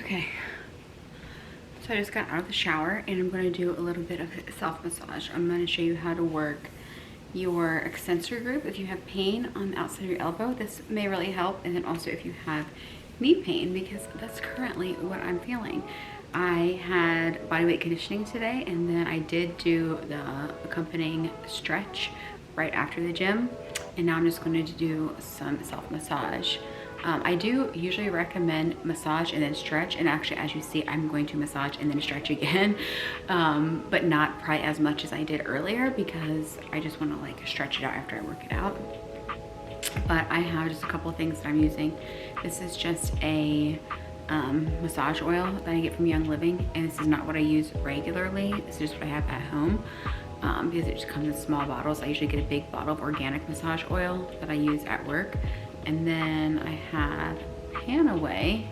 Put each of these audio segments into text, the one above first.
Okay, so I just got out of the shower and I'm going to do a little bit of self-massage. I'm going to show you how to work your extensor group if you have pain on the outside of your elbow. This may really help, and then also if you have knee pain, because that's currently what I'm feeling. I had body weight conditioning today, and then I did do the accompanying stretch right after the gym, and now I'm just going to do some self-massage. I do usually recommend massage and then stretch, and actually, as you see, I'm going to massage and then stretch again, but not probably as much as I did earlier, because I just want to like stretch it out after I work it out. But I have just a couple of things that I'm using. This is just a massage oil that I get from Young Living, and this is not what I use regularly. This is just what I have at home, because it just comes in small bottles. I usually get a big bottle of organic massage oil that I use at work. And then I have Panaway,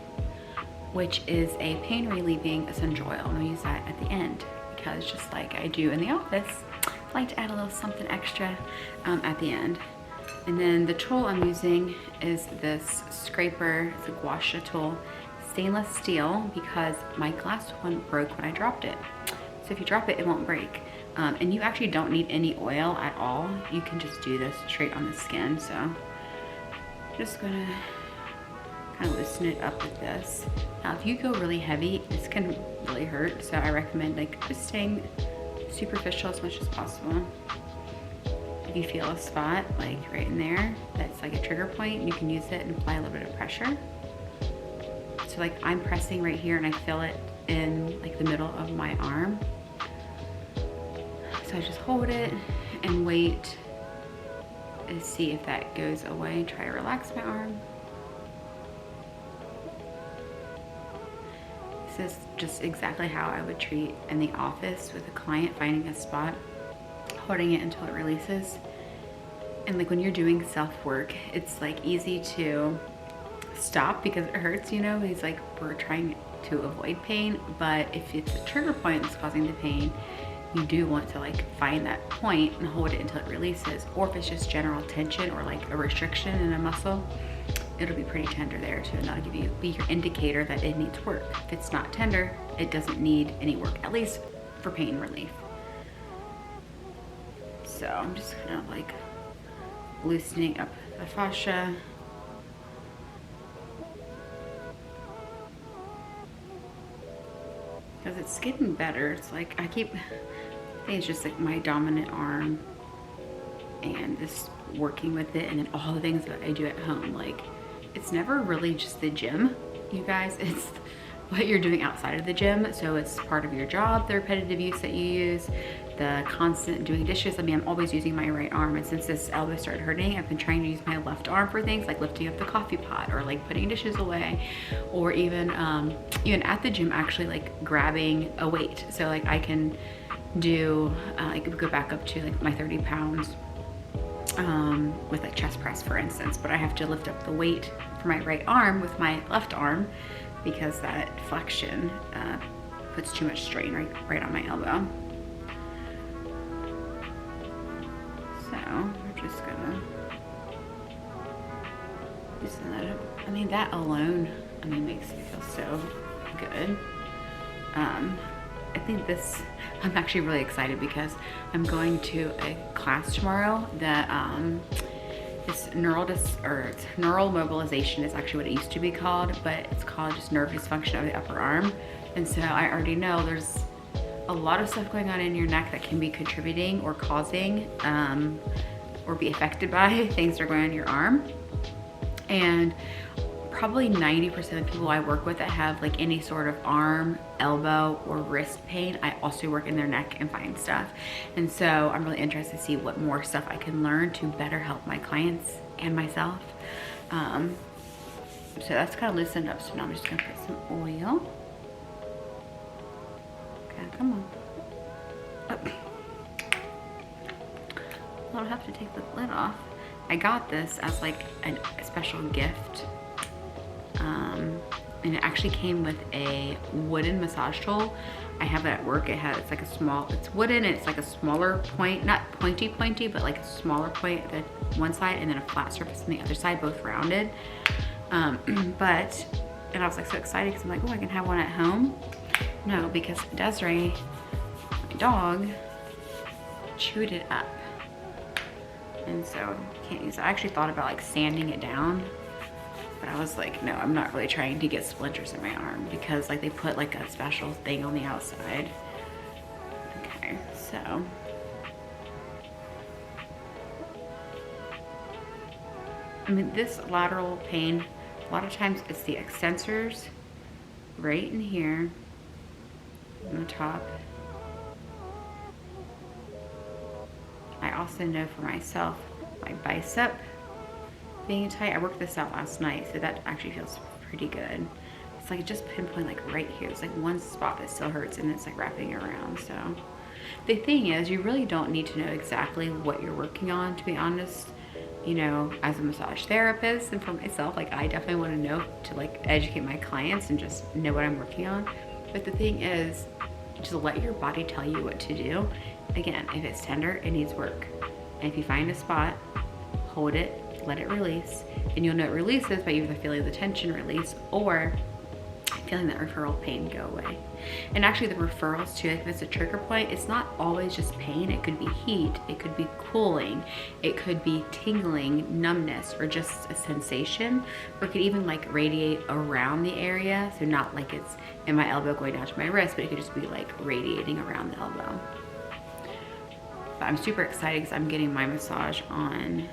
which is a pain relieving essential oil. I'm gonna use that at the end, because just like I do in the office, I like to add a little something extra at the end. And then the tool I'm using is this scraper. It's a gua sha tool, stainless steel, because my glass one broke when I dropped it. So if you drop it, it won't break. And you actually don't need any oil at all. You can just do this straight on the skin. So just gonna kind of loosen it up with this. Now, if you go really heavy, this can really hurt. So I recommend like just staying superficial as much as possible. If you feel a spot like right in there, that's like a trigger point, you can use it and apply a little bit of pressure. So like I'm pressing right here and I feel it in like the middle of my arm. So I just hold it and wait to see if that goes away. Try to relax my arm. This is just exactly how I would treat in the office with a client, finding a spot, holding it until it releases. And like when you're doing self-work, it's like easy to stop because it hurts, you know. It's like we're trying to avoid pain, but if it's a trigger point that's causing the pain, you do want to like find that point and hold it until it releases. Or if it's just general tension or like a restriction in a muscle, it'll be pretty tender there too, and that'll be your indicator that it needs work. If it's not tender, it doesn't need any work, at least for pain relief. So I'm just kind of like loosening up the fascia. Because it's getting better. It's like I think it's just like my dominant arm and just working with it, and then all the things that I do at home. Like it's never really just the gym, you guys. It's what you're doing outside of the gym. So it's part of your job, the repetitive use that you use, the constant doing dishes. I mean, I'm always using my right arm, and since this elbow started hurting, I've been trying to use my left arm for things like lifting up the coffee pot or like putting dishes away, or even at the gym actually like grabbing a weight. So like I can do like go back up to like my 30 pounds with like chest press, for instance, but I have to lift up the weight for my right arm with my left arm, because that flexion puts too much strain right on my elbow. So we're just gonna loosen that up. I mean, that alone, I mean, makes me feel so good. I think this, I'm actually really excited because I'm going to a class tomorrow that this neural mobilization is actually what it used to be called, but it's called just nerve dysfunction of the upper arm. And so I already know there's a lot of stuff going on in your neck that can be contributing or causing or be affected by things that are going on in your arm. And probably 90% of people I work with that have like any sort of arm, elbow, or wrist pain, I also work in their neck and find stuff. And so I'm really interested to see what more stuff I can learn to better help my clients and myself. So that's kind of loosened up. So now I'm just gonna put some oil. Okay, come on. Oh. I don't have to take the lid off. I got this as like a special gift. And it actually came with a wooden massage tool. I have it at work. It's like it's wooden, and it's like a smaller point, not pointy, but like a smaller point at one side and then a flat surface on the other side, both rounded. But And I was like so excited because I'm like, oh, I can have one at home. No, because Desiree, my dog, chewed it up. And so can't use it. I actually thought about like sanding it down, but I was like, no, I'm not really trying to get splinters in my arm because like they put like a special thing on the outside. Okay, so. I mean, this lateral pain, a lot of times it's the extensors right in here on the top. I also know for myself, my bicep being tight. I worked this out last night, so that actually feels pretty good. It's like just pinpoint like right here. It's like one spot that still hurts and it's like wrapping around. So the thing is, you really don't need to know exactly what you're working on, to be honest. You know, as a massage therapist and for myself, like I definitely want to know to like educate my clients and just know what I'm working on. But the thing is, just let your body tell you what to do. Again, if it's tender, it needs work. And if you find a spot, hold it, let it release. And you'll know it releases by either feeling the tension release or feeling that referral pain go away. And actually the referrals too, if it's a trigger point, it's not always just pain. It could be heat, it could be cooling, it could be tingling, numbness, or just a sensation, or it could even like radiate around the area. So not like it's in my elbow going down to my wrist, but it could just be like radiating around the elbow. But I'm super excited because I'm getting my massage on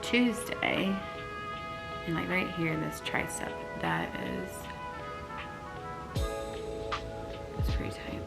Tuesday. And like right here, this tricep, that is, it's pretty tight.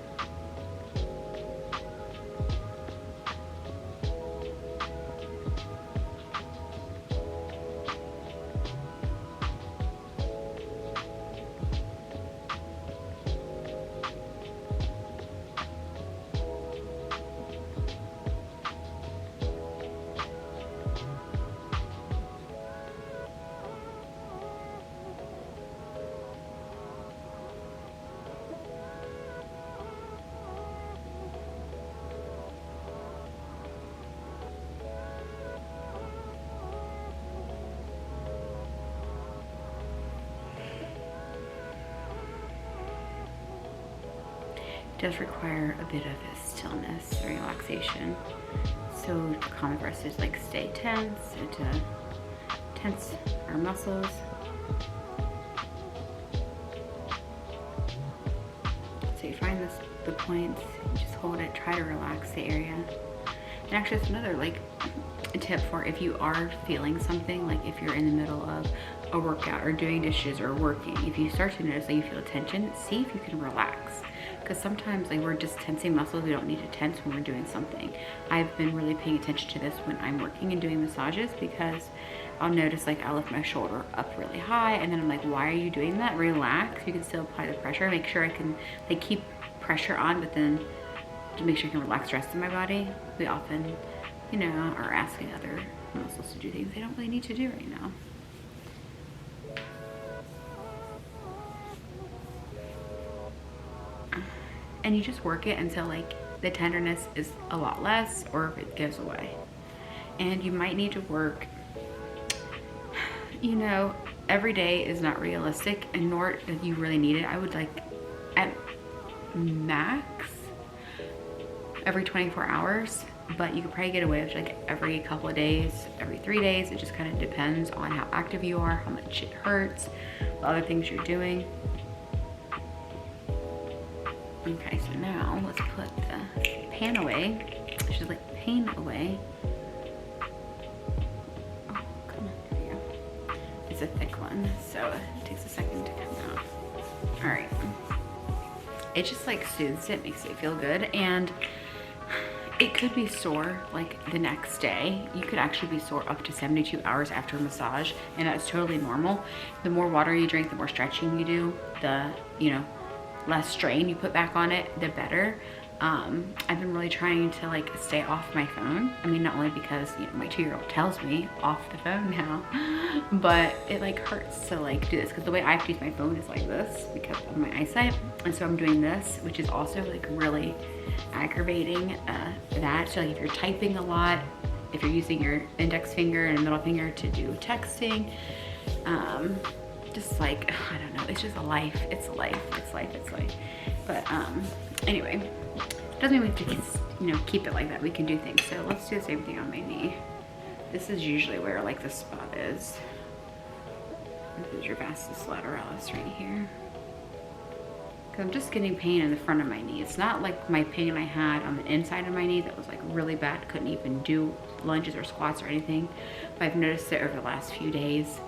Does require a bit of stillness and relaxation. So it's common for us to like stay tense and to tense our muscles. So you find the points, you just hold it, try to relax the area. And actually it's another like a tip for if you are feeling something, like if you're in the middle of a workout or doing dishes or working, if you start to notice that you feel tension, see if you can relax. Because sometimes like we're just tensing muscles we don't need to tense when we're doing something. I've been really paying attention to this when I'm working and doing massages, because I'll notice like I'll lift my shoulder up really high and then I'm like, why are you doing that? Relax. You can still apply the pressure. Make sure I can like keep pressure on, but then to make sure I can relax the rest of my body. We often, you know, are asking other muscles to do things they don't really need to do right now. And you just work it until like the tenderness is a lot less or if it goes away. And you might need to work, you know, every day is not realistic and nor do you really need it. I would like at max every 24 hours, but you could probably get away with like every couple of days, every 3 days. It just kind of depends on how active you are, how much it hurts, the other things you're doing. Okay, so now let's put the pan away. I should like pain away. Oh, come on, there you go. It's a thick one, so it takes a second to come out. All right. It just like soothes it, makes it feel good. And it could be sore like the next day. You could actually be sore up to 72 hours after a massage, and that's totally normal. The more water you drink, the more stretching you do, the, you know, less strain you put back on it, the better. I've been really trying to like stay off my phone. I mean, not only because, you know, my 2-year-old tells me off the phone now, but it like hurts to like do this because the way I have to use my phone is like this because of my eyesight. And so I'm doing this, which is also like really aggravating that. So like if you're typing a lot, if you're using your index finger and middle finger to do texting, just like, I don't know, it's just a life. It's life. But anyway, doesn't mean we have to, you know, keep it like that. We can do things. So let's do the same thing on my knee. This is usually where like the spot is. This is your vastus lateralis right here. Cause I'm just getting pain in the front of my knee. It's not like my pain I had on the inside of my knee that was like really bad. Couldn't even do lunges or squats or anything. But I've noticed it over the last few days,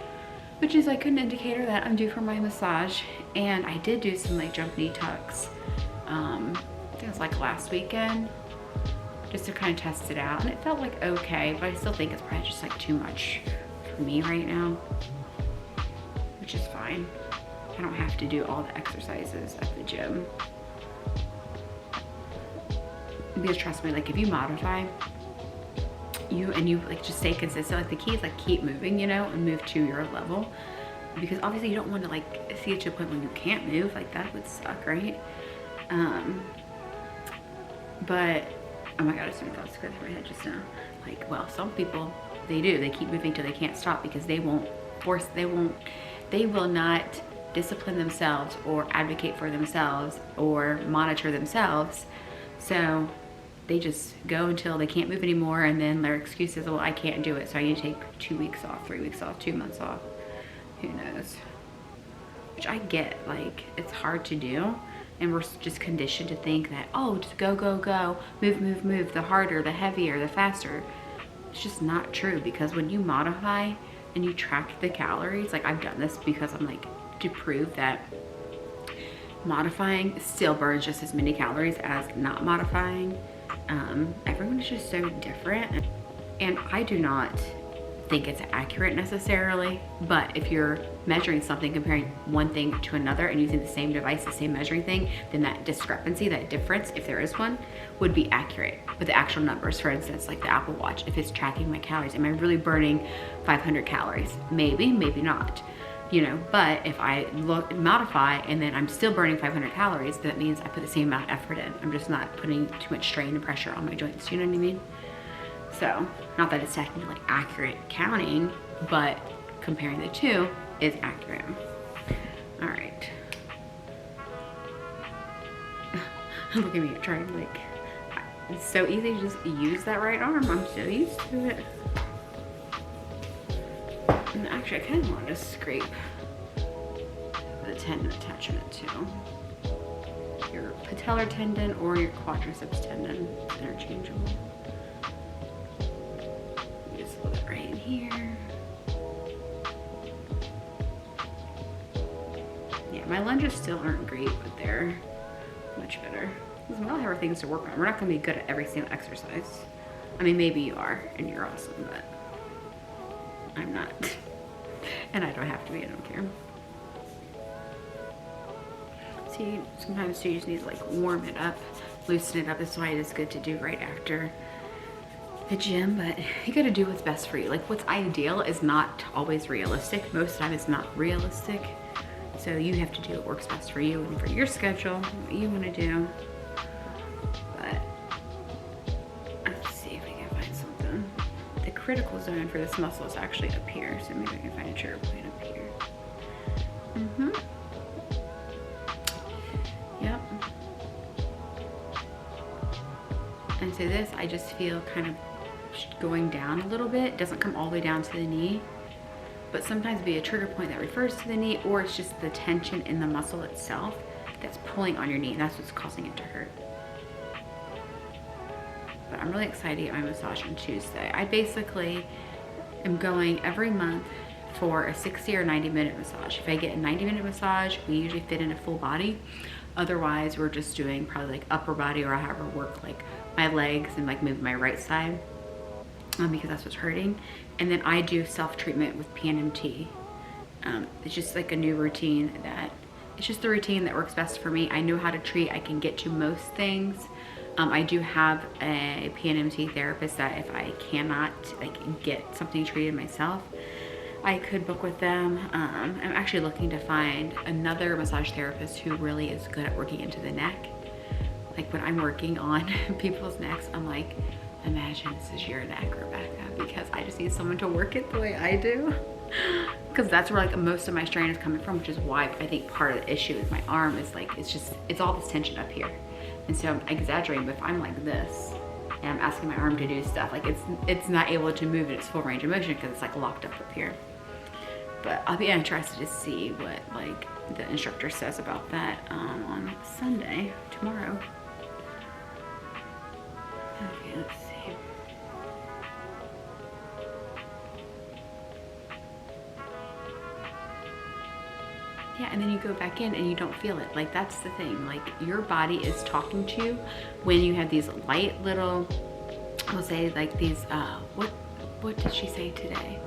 which is like an indicator that I'm due for my massage. And I did do some like jump knee tucks. I think it was like last weekend, just to kind of test it out. And it felt like okay, but I still think it's probably just like too much for me right now, which is fine. I don't have to do all the exercises at the gym. Because trust me, like if you modify, you like just stay consistent. Like the key is like keep moving, you know, and move to your level. Because obviously you don't want to like see it to a point when you can't move. Like that would suck, right? But oh my god, so many thoughts go through my head just now. Like, well, some people they do. They keep moving till they can't stop because they will not discipline themselves or advocate for themselves or monitor themselves. So they just go until they can't move anymore, and then their excuse is, well, I can't do it, so I need to take 2 weeks off, 3 weeks off, 2 months off. Who knows? Which I get, like, it's hard to do, and we're just conditioned to think that, oh, just go, go, go, move, move, move, the harder, the heavier, the faster. It's just not true, because when you modify and you track the calories, like I've done this because I'm like, to prove that modifying still burns just as many calories as not modifying. Everyone is just so different, and I do not think it's accurate necessarily, but if you're measuring something, comparing one thing to another and using the same device, the same measuring thing, then that discrepancy, that difference, if there is one, would be accurate with the actual numbers. For instance, like the Apple Watch, if it's tracking my calories, am I really burning 500 calories? Maybe, maybe not. You know, but if I modify and then I'm still burning 500 calories, that means I put the same amount of effort in. I'm just not putting too much strain and pressure on my joints. You know what I mean? So, not that it's technically like accurate counting, but comparing the two is accurate. All right. Look at me trying, like, it's so easy to just use that right arm. I'm so used to it. And actually, I kind of want to scrape the tendon attachment too. Your patellar tendon or your quadriceps tendon, interchangeable. Just put it right here. Yeah, my lunges still aren't great, but they're much better. Because we all have our things to work on. We're not going to be good at every single exercise. I mean, maybe you are, and you're awesome, but I'm not. And I don't have to be, I don't care. See, sometimes you just need to like warm it up, loosen it up. That's why it is good to do right after the gym, but you gotta do what's best for you. Like what's ideal is not always realistic. Most of the time it's not realistic. So you have to do what works best for you and for your schedule, what you wanna do. But let's see if we can find something. The critical zone for this muscle is actually up here, so maybe I can find a trigger point up here. Yep. And so this, I just feel kind of going down a little bit. It doesn't come all the way down to the knee, but sometimes be a trigger point that refers to the knee, or it's just the tension in the muscle itself that's pulling on your knee, and that's what's causing it to hurt. But I'm really excited to get my massage on Tuesday. I basically am going every month for a 60 or 90-minute massage. If I get a 90-minute massage, we usually fit in a full body. Otherwise, we're just doing probably like upper body, or however work like my legs and like move my right side because that's what's hurting. And then I do self-treatment with PNMT. It's just like a new routine that, it's just the routine that works best for me. I know how to treat, I can get to most things. I do have a PNMT therapist that if I cannot like get something treated myself, I could book with them. I'm actually looking to find another massage therapist who really is good at working into the neck. Like when I'm working on people's necks, I'm like, imagine this is your neck, Rebecca, because I just need someone to work it the way I do. because that's where like most of my strain is coming from, which is why I think part of the issue with my arm is like, it's all this tension up here. And so I'm exaggerating, but if I'm like this and I'm asking my arm to do stuff, like it's not able to move in its full range of motion because it's like locked up here. But I'll be interested to see what like the instructor says about that on Sunday, tomorrow. Okay, let's see. Yeah, and then you go back in and you don't feel it. Like, that's the thing. Like, your body is talking to you when you have these light little, I'll say like these, what did she say today?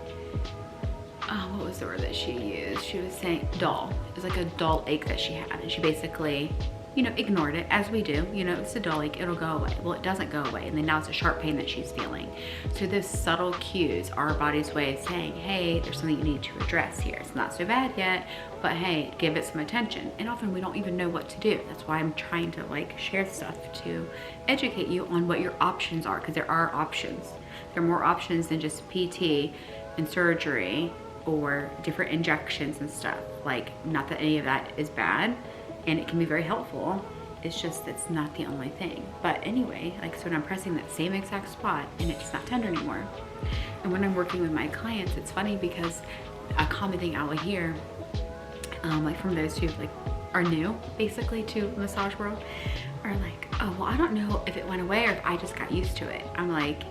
What was the word that she used? She was saying dull. It was like a dull ache that she had. And she basically, you know, ignored it, as we do. You know, it's a dull ache, it'll go away. Well, it doesn't go away. And then now it's a sharp pain that she's feeling. So those subtle cues are our body's way of saying, hey, there's something you need to address here. It's not so bad yet, but hey, give it some attention. And often we don't even know what to do. That's why I'm trying to like share stuff to educate you on what your options are, because there are options. There are more options than just PT and surgery or different injections and stuff. Like, not that any of that is bad, and it can be very helpful. It's just, it's not the only thing. But anyway, like, so when I'm pressing that same exact spot and it's not tender anymore. And when I'm working with my clients, it's funny because a common thing I will hear, like from those who like are new basically to the massage world, are like, oh, well, I don't know if it went away or if I just got used to it. I'm like,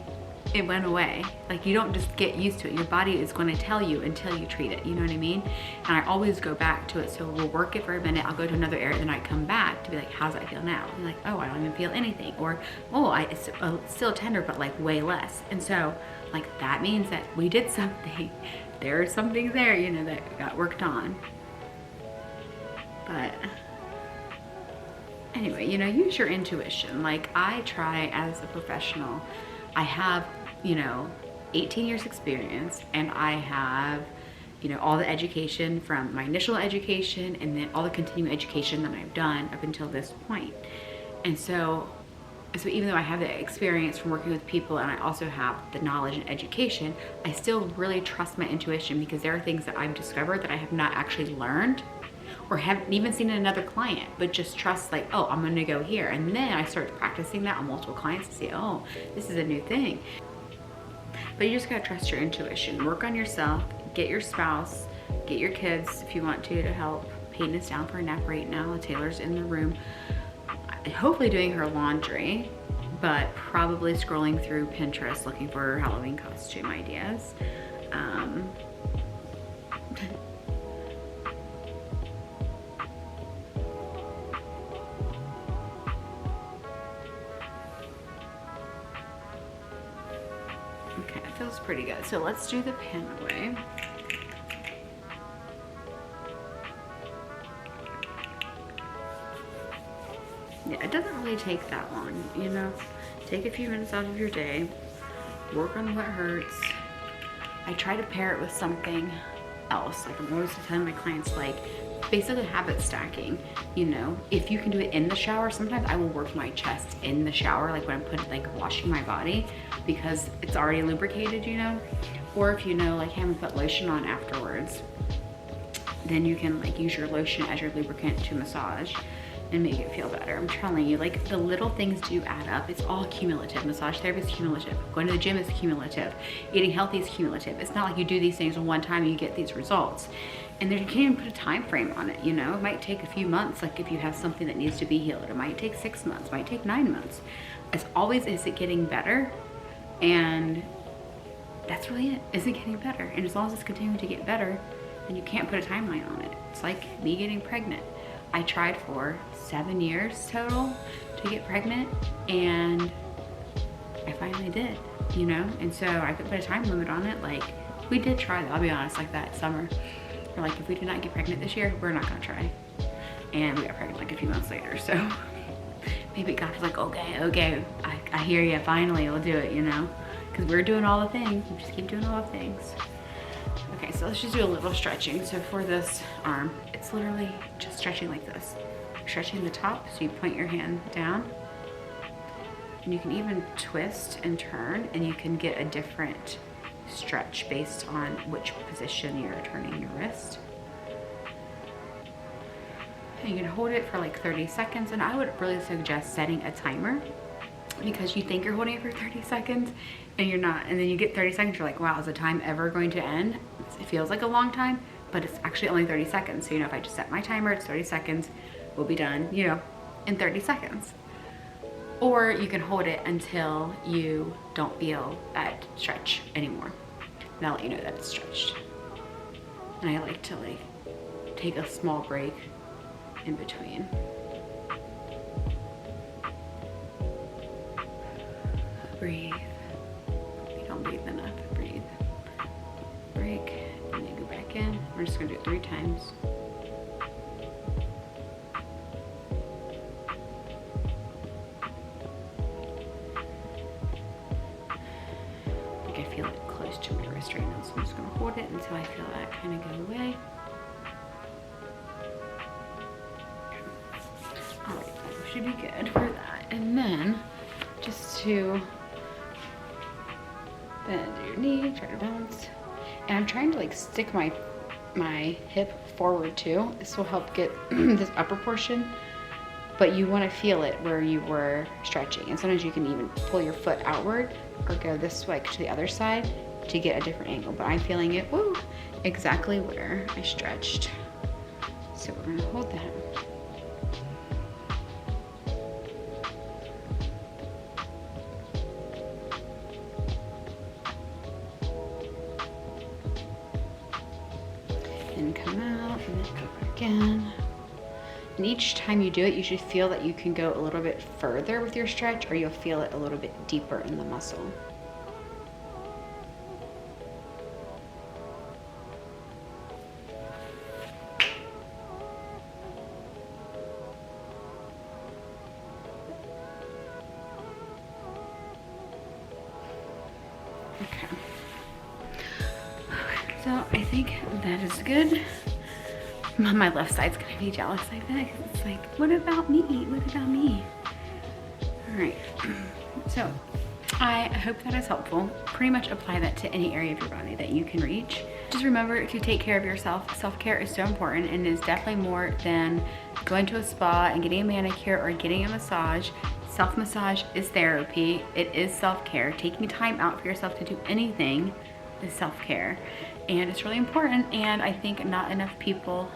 it went away. Like, you don't just get used to it. Your body is going to tell you until you treat it. You know what I mean? And I always go back to it. So we'll work it for a minute. I'll go to another area, then I come back to be like, how's that feel now? I'm like, oh, I don't even feel anything. Or, oh, it's still tender, but like way less. And so like, that means that we did something. There's something there, you know, that got worked on. But anyway, you know, use your intuition. Like, I try as a professional. I have, you know, 18 years experience, and I have, you know, all the education from my initial education and then all the continuing education that I've done up until this point. And so even though I have the experience from working with people and I also have the knowledge and education, I still really trust my intuition, because there are things that I've discovered that I have not actually learned or haven't even seen in another client, but just trust like, oh, I'm gonna go here. And then I start practicing that on multiple clients to see, oh, this is a new thing. But you just gotta trust your intuition. Work on yourself, get your spouse, get your kids if you want to help. Peyton is down for a nap right now. Taylor's in the room, hopefully doing her laundry, but probably scrolling through Pinterest looking for Halloween costume ideas. Okay, it feels pretty good. So let's do the pen away. Yeah, it doesn't really take that long, you know. Take a few minutes out of your day, work on what hurts. I try to pair it with something else. Like, I'm always telling my clients, like, basically habit stacking. You know, if you can do it in the shower, sometimes I will work my chest in the shower, like when I'm putting, like, washing my body, because it's already lubricated, you know. Or if you know, like, hey, I'm gonna put lotion on afterwards, then you can like use your lotion as your lubricant to massage and make it feel better. I'm telling you, like, the little things do add up. It's all cumulative. Massage therapy is cumulative. Going to the gym is cumulative. Eating healthy is cumulative. It's not like you do these things in one time and you get these results. And you can't even put a time frame on it, you know? It might take a few months, like if you have something that needs to be healed. It might take 6 months, it might take 9 months. It's always, is it getting better? And that's really it. Is it getting better? And as long as it's continuing to get better, then you can't put a timeline on it. It's like me getting pregnant. I tried for 7 years total to get pregnant, and I finally did, you know? And so I could put a time limit on it. Like, we did try that, I'll be honest, like that summer. We're like, if we do not get pregnant this year, we're not gonna try. And we got pregnant like a few months later, so maybe God was like, okay, I hear you, finally we'll do it, you know? Because we're doing all the things, we just keep doing all the things. Okay, so let's just do a little stretching. So for this arm, it's literally just stretching like this. Stretching the top, so you point your hand down. And you can even twist and turn, and you can get a different stretch based on which position you're turning your wrist. And you can hold it for like 30 seconds, and I would really suggest setting a timer, because you think you're holding it for 30 seconds and you're not, and then you get 30 seconds, you're like, wow, is the time ever going to end? It feels like a long time, but it's actually only 30 seconds. So, you know, if I just set my timer, it's 30 seconds, we'll be done, you know, in 30 seconds. Or you can hold it until you don't feel that stretch anymore. And I'll let you know that it's stretched. And I like to like take a small break in between. Breathe. If you don't breathe enough, breathe. Break, and then go back in. We're just gonna do it 3 times. I think I feel it close to my wrist right now, so I'm just gonna hold it until I feel that kind of go away. All right, that should be good for that. And then just to bend your knee, try to balance. And I'm trying to like stick my hip forward too. This will help get this upper portion, but you want to feel it where you were stretching. And sometimes you can even pull your foot outward or go this way to the other side to get a different angle. But I'm feeling it, woo, exactly where I stretched. So we're gonna hold that. And come out and then go back in. And each time you do it, you should feel that you can go a little bit further with your stretch, or you'll feel it a little bit deeper in the muscle. Okay. So I think that is good. My left side's gonna be jealous, I think. It's like, what about me? What about me? All right. So I hope that is helpful. Pretty much apply that to any area of your body that you can reach. Just remember to take care of yourself. Self-care is so important, and is definitely more than going to a spa and getting a manicure or getting a massage. Self-massage is therapy. It is self-care. Taking time out for yourself to do anything is self-care. And it's really important, and I think not enough people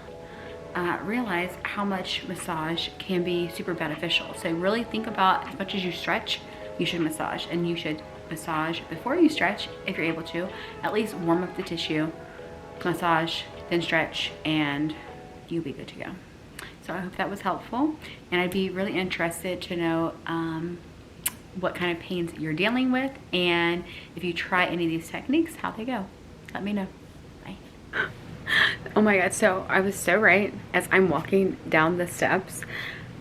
realize how much massage can be super beneficial. So really think about, as much as you stretch, you should massage, and you should massage before you stretch if you're able to. At least warm up the tissue, massage, then stretch, and you'll be good to go. So I hope that was helpful, and I'd be really interested to know what kind of pains you're dealing with, and if you try any of these techniques, how they go. Let me know. Bye. Oh my God, so I was so right. As I'm walking down the steps,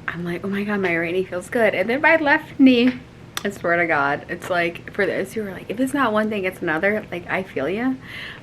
I'm like, oh my God, my right knee feels good. And then my left knee, I swear to God, it's like, for those who are like, if it's not one thing, it's another, like, I feel you.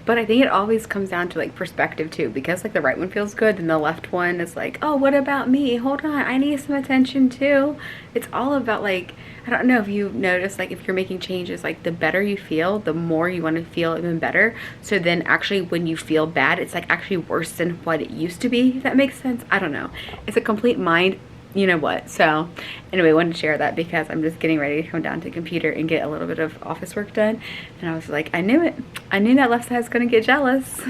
But I think it always comes down to like perspective too, because like the right one feels good and the left one is like, oh, what about me? Hold on, I need some attention too. It's all about like, I don't know if you've noticed, like if you're making changes, like the better you feel, the more you want to feel even better. So then actually when you feel bad, it's like actually worse than what it used to be, if that makes sense. I don't know. It's a complete mind, you know what. So anyway, I wanted to share that because I'm just getting ready to come down to the computer and get a little bit of office work done. And I was like, I knew it. I knew that left side's gonna get jealous.